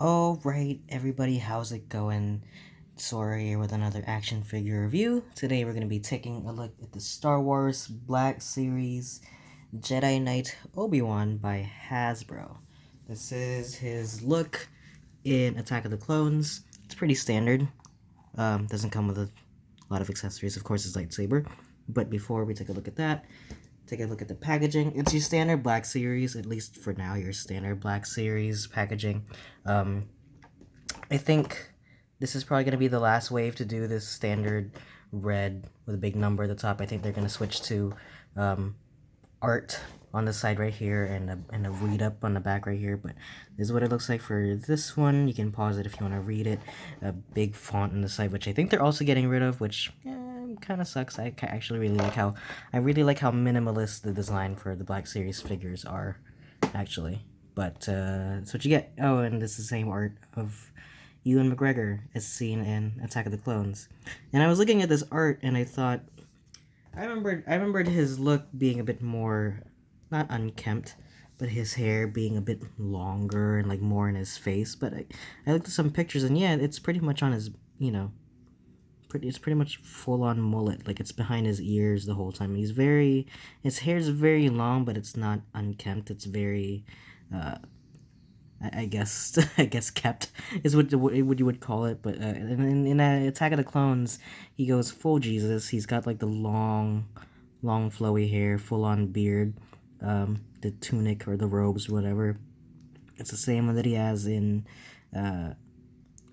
Alright, everybody, how's it going? Sorry, here with another action figure review. Today we're going to be taking a look at the Star Wars Black Series Jedi Knight Obi-Wan by Hasbro. This is his look in Attack of the Clones. It's pretty standard. Doesn't come with a lot of accessories, of course, his lightsaber. But before we take a look at that, take a look at the packaging. It's your standard Black Series, at least for now, your standard Black Series packaging. I think this is probably going to be the last wave to do this standard red with a big number at the top. I think they're going to switch to art on the side right here and a read up on the back right here. But this is what it looks like for this one. You can pause it if you want to read it. A big font on the side, which I think they're also getting rid of, which kind of sucks. I actually really like how minimalist the design for the Black Series figures are, actually. But that's what you get. Oh, and this is the same art of Ewan McGregor as seen in Attack of the Clones. And I was looking at this art and I thought, I remembered his look being a bit more, not unkempt, but his hair being a bit longer and like more in his face. But I looked at some pictures and yeah, it's pretty much on his, it's pretty much full on mullet. Like it's behind his ears the whole time. His hair's very long, but it's not unkempt. It's very, I guess I guess kept is what you would call it. But in Attack of the Clones, he goes full Jesus. He's got like the long flowy hair, full on beard, the tunic or the robes, whatever. It's the same one that he has in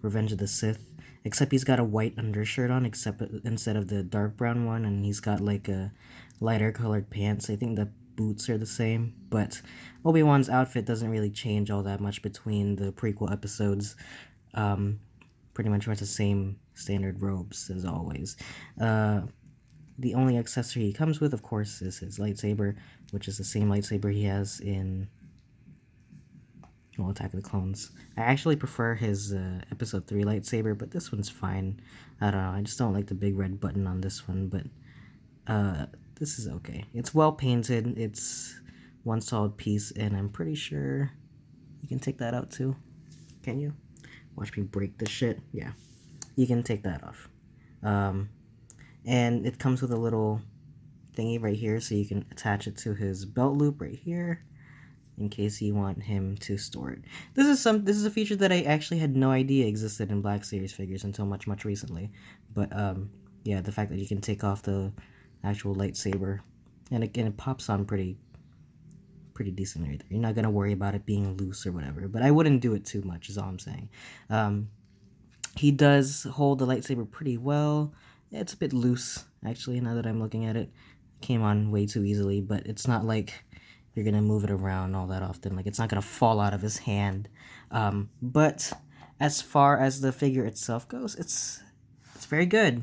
Revenge of the Sith, except he's got a white undershirt on, except instead of the dark brown one, and he's got like a lighter colored pants. I think the boots are the same, but Obi-Wan's outfit doesn't really change all that much between the prequel episodes. Pretty much wears the same standard robes as always. The only accessory he comes with, of course, is his lightsaber, which is the same lightsaber he has in Attack of the Clones. I actually prefer his Episode 3 lightsaber, but this one's fine. I don't know, I just don't like the big red button on this one, but this is okay. It's well painted, it's one solid piece, and I'm pretty sure you can take that out too. Can you? Watch me break this shit. Yeah, you can take that off. And it comes with a little thingy right here, so you can attach it to his belt loop right here, in case you want him to store it. This is a feature that I actually had no idea existed in Black Series figures until much recently. But yeah, the fact that you can take off the actual lightsaber, and it pops on pretty decent right there. You're not gonna worry about it being loose or whatever. But I wouldn't do it too much, is all I'm saying. He does hold the lightsaber pretty well. It's a bit loose, actually, now that I'm looking at it. It came on way too easily, but it's not like you're gonna move it around all that often. Like, it's not gonna fall out of his hand. But as far as the figure itself goes, it's very good.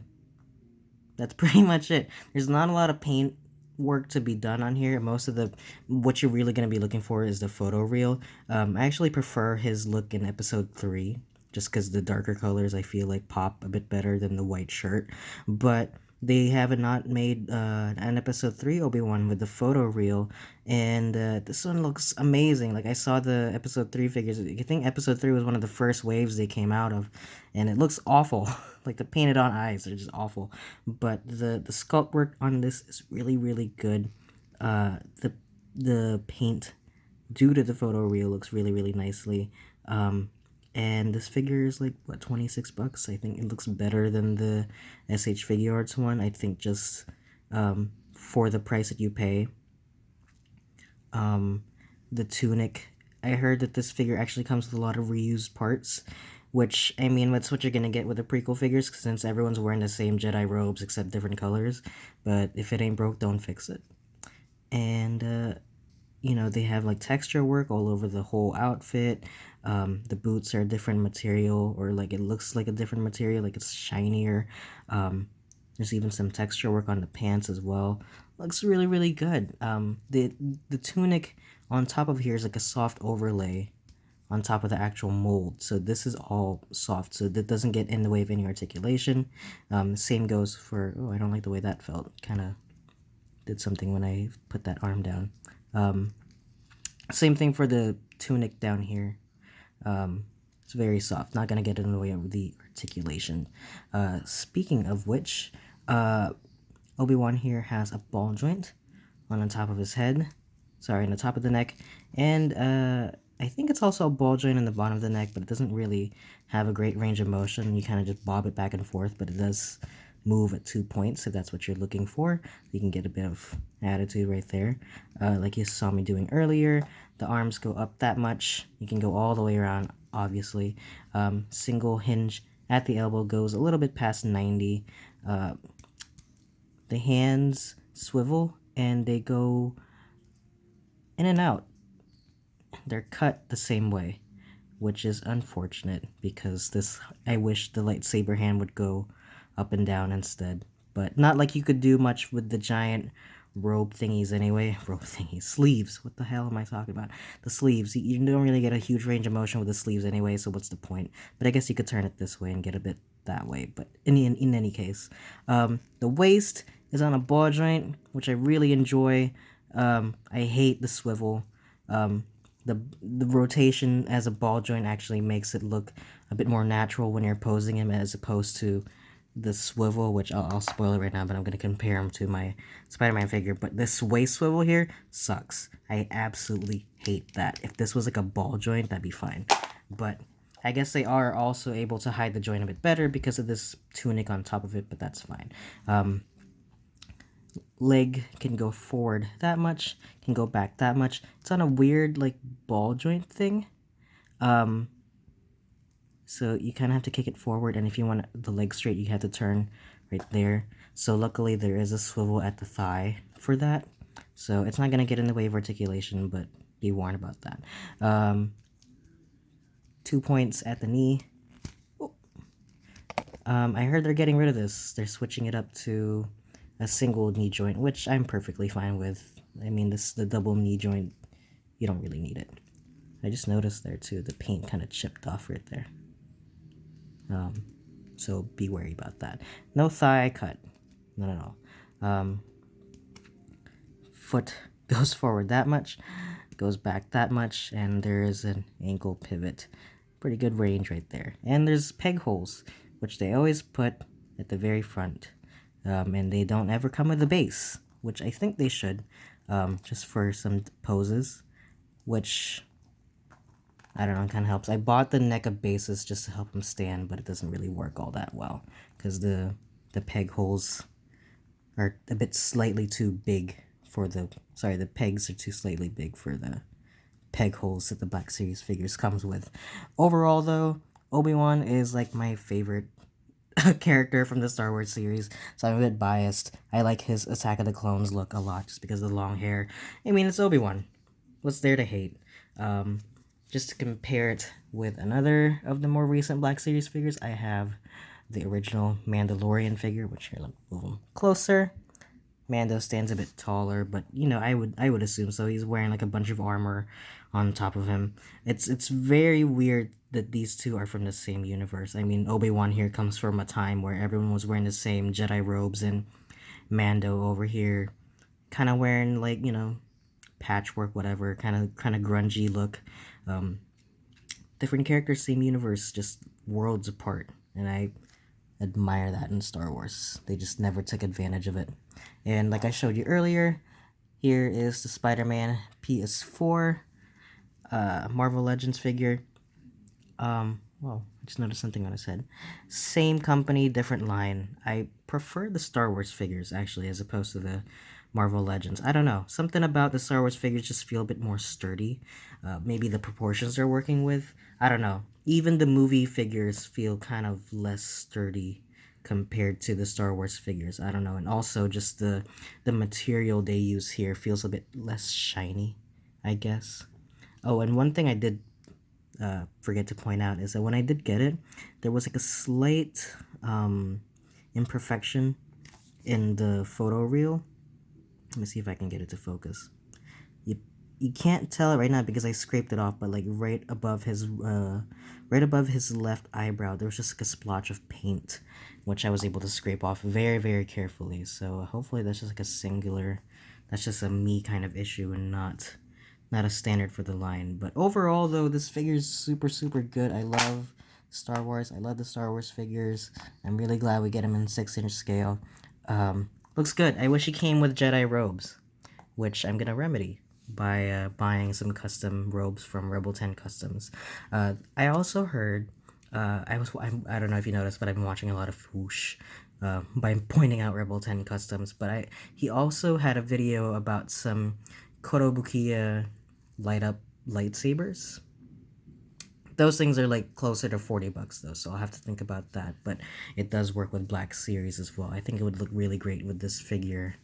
That's pretty much it. There's not a lot of paint work to be done on here. Most of what you're really going to be looking for is the photo reel. I actually prefer his look in Episode 3, just because the darker colors I feel like pop a bit better than the white shirt. But they have not made an Episode 3 Obi-Wan with the photo reel, and this one looks amazing. Like, I saw the Episode 3 figures. I think Episode 3 was one of the first waves they came out of, and it looks awful. Like, the painted on eyes are just awful. But the sculpt work on this is really good. The paint due to the photo reel looks really nicely. And this figure is like, what, $26? I think it looks better than the SH Figure Arts one. I think just for the price that you pay. The tunic, I heard that this figure actually comes with a lot of reused parts, which, I mean, that's what you're going to get with the prequel figures, since everyone's wearing the same Jedi robes except different colors. But if it ain't broke, don't fix it. And they have like texture work all over the whole outfit. The boots are a different material, or like it looks like a different material, like it's shinier. There's even some texture work on the pants as well. Looks really good. The tunic on top of here is like a soft overlay on top of the actual mold, so this is all soft, so that doesn't get in the way of any articulation. Same goes for, oh, I don't like the way that felt. Kind of did something when I put that arm down. Same thing for the tunic down here. It's very soft, not gonna get in the way of the articulation. Speaking of which, Obi-Wan here has a ball joint on the top of his head, sorry, on the top of the neck, and I think it's also a ball joint in the bottom of the neck, but it doesn't really have a great range of motion. You kind of just bob it back and forth, but it does move at 2 points if that's what you're looking for. You can get a bit of attitude right there. Like you saw me doing earlier, the arms go up that much. You can go all the way around, obviously. Single hinge at the elbow goes a little bit past 90. The hands swivel and they go in and out. They're cut the same way, which is unfortunate because I wish the lightsaber hand would go up and down instead. But not like you could do much with the giant robe thingies anyway. Robe thingies. Sleeves. What the hell am I talking about? The sleeves. You don't really get a huge range of motion with the sleeves anyway, so what's the point? But I guess you could turn it this way and get a bit that way. But in any case, the waist is on a ball joint, which I really enjoy. I hate the swivel. The rotation as a ball joint actually makes it look a bit more natural when you're posing him as opposed to the swivel, which I'll spoil it right now, but I'm going to compare him to my Spider-Man figure. But this waist swivel here sucks. I absolutely hate that. If this was like a ball joint, that'd be fine. But I guess they are also able to hide the joint a bit better because of this tunic on top of it, but that's fine. Leg can go forward that much, can go back that much. It's on a weird like ball joint thing. So you kind of have to kick it forward, and if you want the leg straight, you have to turn right there. So luckily there is a swivel at the thigh for that. So it's not going to get in the way of articulation, but be warned about that. 2 points at the knee. I heard they're getting rid of this. They're switching it up to a single knee joint, which I'm perfectly fine with. I mean, the double knee joint, you don't really need it. I just noticed there too, the paint kind of chipped off right there. So be wary about that. No thigh cut, not at all. Foot goes forward that much, goes back that much, and there is an ankle pivot. Pretty good range right there. And there's peg holes, which they always put at the very front. And they don't ever come with a base, which I think they should, just for some poses, which, I don't know, kind of helps. I bought the NECA bases just to help them stand, but it doesn't really work all that well, because the peg holes are a bit slightly too big for the pegs are too slightly big for the peg holes that the Black Series figures comes with. Overall, though, Obi-Wan is like my favorite character from the Star Wars series, so I'm a bit biased. I like his Attack of the Clones look a lot just because of the long hair. I mean, it's Obi-Wan. What's there to hate? Just to compare it with another of the more recent Black Series figures, I have the original Mandalorian figure, which here, let me move him closer. Mando stands a bit taller, but you know, I would assume so. He's wearing like a bunch of armor on top of him. It's very weird that these two are from the same universe. I mean, Obi-Wan here comes from a time where everyone was wearing the same Jedi robes, and Mando over here kind of wearing like, you know, patchwork, whatever, kind of grungy look. Different characters, same universe, just worlds apart, and I admire that in Star Wars. They just never took advantage of it. And like I showed you earlier, here is the Spider-Man PS4 Marvel Legends figure. Well, I just noticed something on his head. Same company, different line. I prefer the Star Wars figures, actually, as opposed to the Marvel Legends. I don't know. Something about the Star Wars figures just feel a bit more sturdy. Maybe the proportions they're working with. I don't know. Even the movie figures feel kind of less sturdy compared to the Star Wars figures. I don't know. And also just the material they use here feels a bit less shiny, I guess. Oh, and one thing I did forget to point out is that when I did get it, there was like a slight imperfection in the photo reel. Let me see if I can get it to focus. You can't tell it right now because I scraped it off, but like right above his left eyebrow, there was just like a splotch of paint, which I was able to scrape off very, very carefully. So hopefully that's just like that's just a me kind of issue and not not a standard for the line. But overall, though, this figure is super, super good. I love Star Wars. I love the Star Wars figures. I'm really glad we get them in 6-inch scale. Looks good. I wish he came with Jedi robes, which I'm gonna remedy by buying some custom robes from Rebel 10 Customs. I also heard, I don't know if you noticed, but I've been watching a lot of Whoosh by pointing out Rebel 10 Customs, but he also had a video about some Korobukiya light up lightsabers. Those things are like closer to 40 bucks though, so I'll have to think about that, but it does work with Black Series as well. I think it would look really great with this figure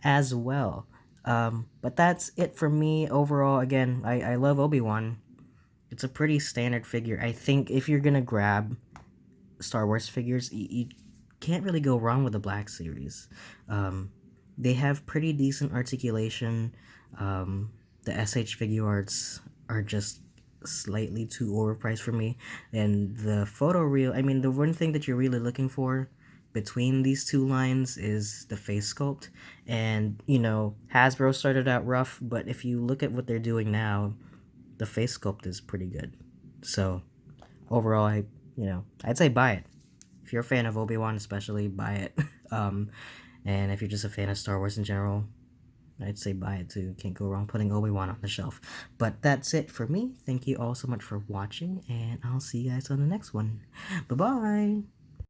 as well. But that's it for me overall. Again, I love Obi-Wan. It's a pretty standard figure. I think if you're gonna grab Star Wars figures, you can't really go wrong with the Black Series. They have pretty decent articulation. The SH figure arts are just slightly too overpriced for me. And the photo reel, I mean, the one thing that you're really looking for between these two lines is the face sculpt. And, you know, Hasbro started out rough, but if you look at what they're doing now, the face sculpt is pretty good. So, overall, I'd say buy it. If you're a fan of Obi-Wan especially, buy it. And if you're just a fan of Star Wars in general, I'd say buy it too. Can't go wrong putting Obi-Wan on the shelf. But that's it for me. Thank you all so much for watching, and I'll see you guys on the next one. Bye-bye!